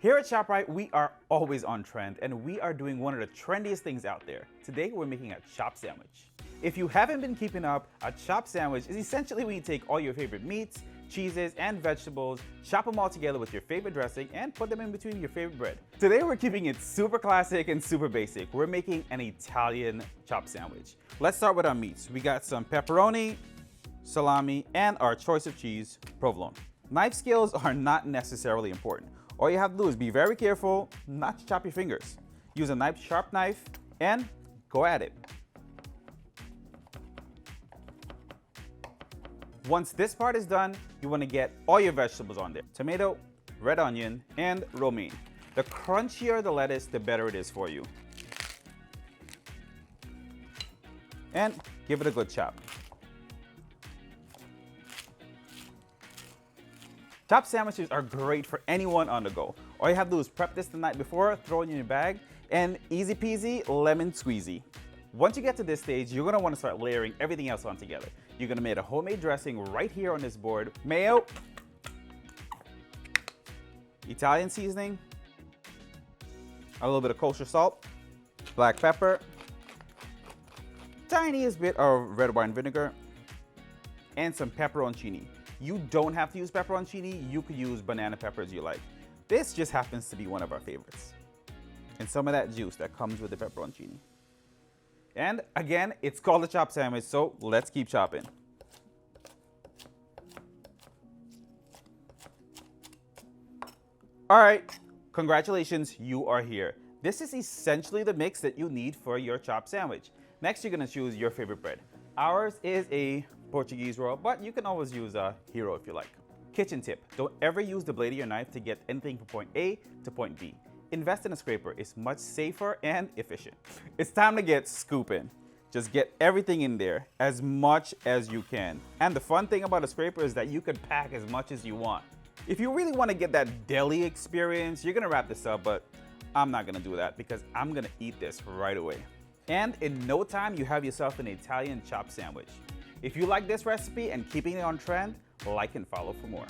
Here at ShopRite, we are always on trend, and we are doing one of the trendiest things out there. Today, we're making a chopped sandwich. If you haven't been keeping up, a chopped sandwich is essentially when you take all your favorite meats, cheeses, and vegetables, chop them all together with your favorite dressing, and put them in between your favorite bread. Today, we're keeping it super classic and super basic. We're making an Italian chopped sandwich. Let's start with our meats. We got some pepperoni, salami, and our choice of cheese, provolone. Knife skills are not necessarily important. All you have to do is be very careful not to chop your fingers. Use a nice sharp knife and go at it. Once this part is done, you want to get all your vegetables on there. Tomato, red onion, and romaine. The crunchier the lettuce, the better it is for you. And give it a good chop. Chopped sandwiches are great for anyone on the go. All you have to do is prep this the night before, throw it in your bag, and easy peasy, lemon squeezy. Once you get to this stage, you're gonna wanna start layering everything else on together. You're gonna make a homemade dressing right here on this board. Mayo, Italian seasoning, a little bit of kosher salt, black pepper, tiniest bit of red wine vinegar, and some pepperoncini. You don't have to use pepperoncini, you could use banana peppers you like. This just happens to be one of our favorites. And some of that juice that comes with the pepperoncini. And again, it's called a chopped sandwich, so let's keep chopping. All right, congratulations, you are here. This is essentially the mix that you need for your chopped sandwich. Next, you're gonna choose your favorite bread. Ours is a Portuguese roll, but you can always use a Hero if you like. Kitchen tip, don't ever use the blade of your knife to get anything from point A to point B. Invest in a scraper, it's much safer and efficient. It's time to get scooping. Just get everything in there, as much as you can. And the fun thing about a scraper is that you can pack as much as you want. If you really want to get that deli experience, you're gonna wrap this up, but I'm not gonna do that because I'm gonna eat this right away. And in no time, you have yourself an Italian chopped sandwich. If you like this recipe and keeping it on trend, like and follow for more.